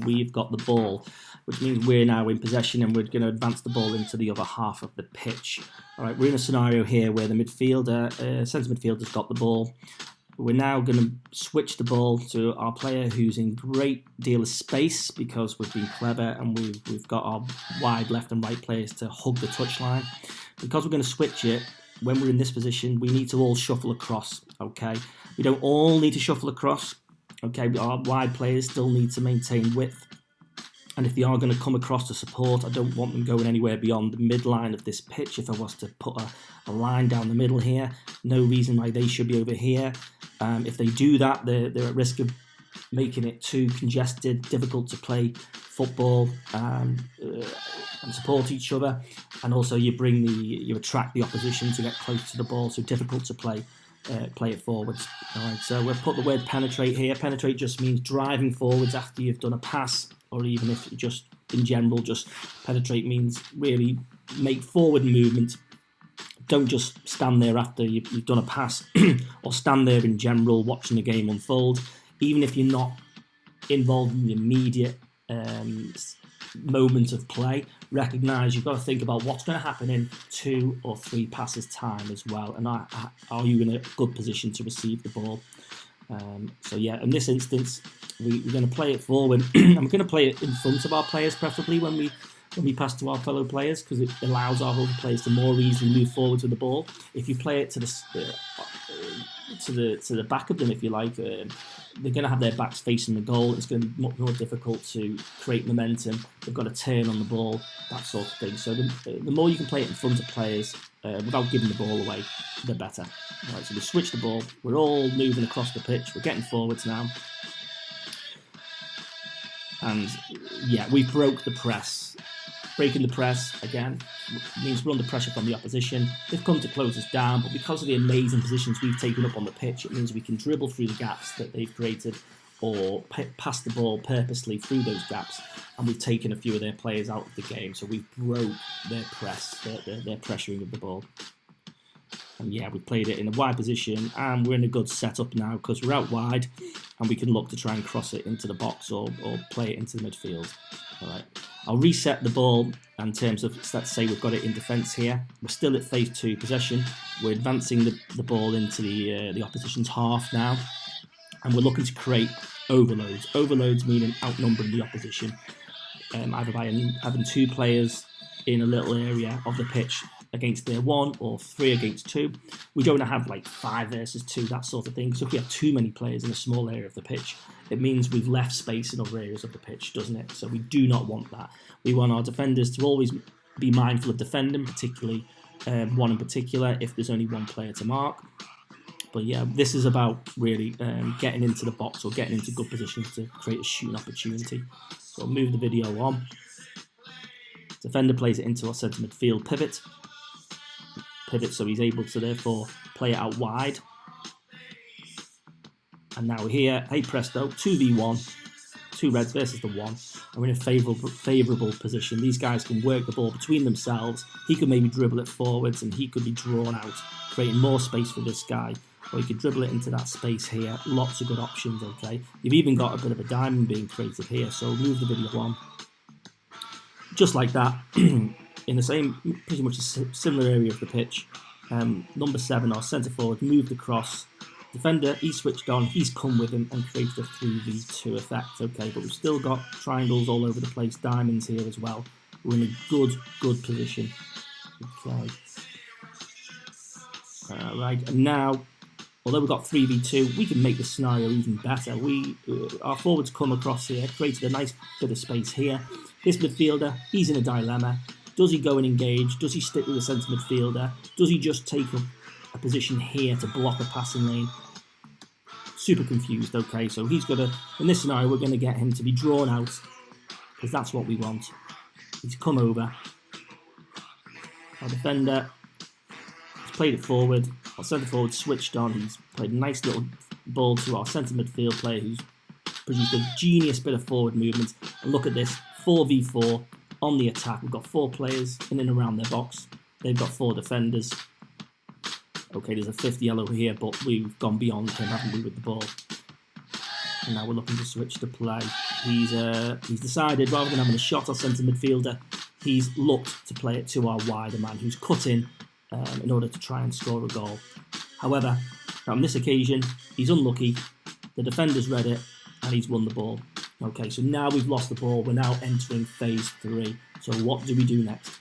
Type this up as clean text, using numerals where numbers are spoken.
we've got the ball, which means we're now in possession and we're going to advance the ball into the other half of the pitch. All right, we're in a scenario here where the centre midfielder's got the ball. We're now going to switch the ball to our player who's in great deal of space because we've been clever and we've got our wide left and right players to hug the touchline. Because we're going to switch it, when we're in this position, we need to all shuffle across, okay? We don't all need to shuffle across, okay? Our wide players still need to maintain width. And if they are going to come across to support, I don't want them going anywhere beyond the midline of this pitch. If I was to put a line down the middle here, no reason why they should be over here. If they do that, they're at risk of making it too congested, difficult to play football and support each other. And also you attract the opposition to get close to the ball, so difficult to play it forwards. All right, so we'll put the word penetrate here. Penetrate just means driving forwards after you've done a pass, or even if you just, in general, just penetrate means really make forward movement. Don't just stand there after you've done a pass or stand there in general watching the game unfold. Even if you're not involved in the immediate moment of play, recognise you've got to think about what's going to happen in 2 or 3 passes time as well, and are you in a good position to receive the ball. So yeah, in this instance, we're going to play it forward and we're going to play it in front of our players, preferably when we pass to our fellow players, because it allows our other players to more easily move forward with the ball. If you play it to the back of them, if you like, they're going to have their backs facing the goal. It's going to be much more difficult to create momentum. They've got to turn on the ball, that sort of thing. So the more you can play it in front of players without giving the ball away, the better. All right, so we switch the ball. We're all moving across the pitch. We're getting forwards now. And yeah, we broke the press. Breaking the press, again, means we're under pressure from the opposition. They've come to close us down, but because of the amazing positions we've taken up on the pitch, it means we can dribble through the gaps that they've created or pass the ball purposely through those gaps, and we've taken a few of their players out of the game, so we've broke their press, their pressuring of the ball. And yeah, we've played it in a wide position, and we're in a good setup now because we're out wide, and we can look to try and cross it into the box or play it into the midfield. All right, I'll reset the ball in terms of, let's say we've got it in defence here. We're still at phase 2 possession. We're advancing the ball into the opposition's half now, and we're looking to create overloads. Overloads meaning outnumbering the opposition, either by having 2 players in a little area of the pitch against their 1 or 3 against 2. We don't have like 5 versus 2, that sort of thing. So if we have too many players in a small area of the pitch, it means we've left space in other areas of the pitch, doesn't it? So we do not want that. We want our defenders to always be mindful of defending, particularly one in particular, if there's only one player to mark. But yeah, this is about really getting into the box or getting into good positions to create a shooting opportunity. So I'll move the video on. Defender plays it into our centre midfield pivot, so he's able to therefore play it out wide. And now here, hey presto, 2v1, 2 Reds versus the 1, and we're in a favourable position. These guys can work the ball between themselves. He could maybe dribble it forwards and he could be drawn out, creating more space for this guy. Or you could dribble it into that space here. Lots of good options, okay? You've even got a bit of a diamond being created here, so move the video on. Just like that, in the same, pretty much a similar area of the pitch. Number 7, our centre forward, moved across. Defender, he's switched on, he's come with him and created a 3v2 effect, okay? But we've still got triangles all over the place, diamonds here as well. We're in a good position. Okay. Right, and now, although we've got 3v2, we can make the scenario even better. Our forwards come across here, created a nice bit of space here. This midfielder, he's in a dilemma. Does he go and engage? Does he stick with the centre midfielder? Does he just take up a position here to block a passing lane? Super confused, okay? So he's got to, in this scenario, we're going to get him to be drawn out because that's what we want. He's come over. Our defender has played it forward. Our centre forward switched on. He's played a nice little ball to our centre midfield player who's produced a genius bit of forward movement. And look at this, 4v4 on the attack. We've got 4 players in and around their box. They've got 4 defenders. Okay, there's a 5th yellow here, but we've gone beyond him, haven't we, with the ball? and now we're looking to switch the play. He's decided, rather than having a shot or centre midfielder, he's looked to play it to our wider man, who's cut in order to try and score a goal. However, on this occasion, he's unlucky. The defender's read it, and he's won the ball. Okay, so now we've lost the ball. We're now entering phase 3. So what do we do next?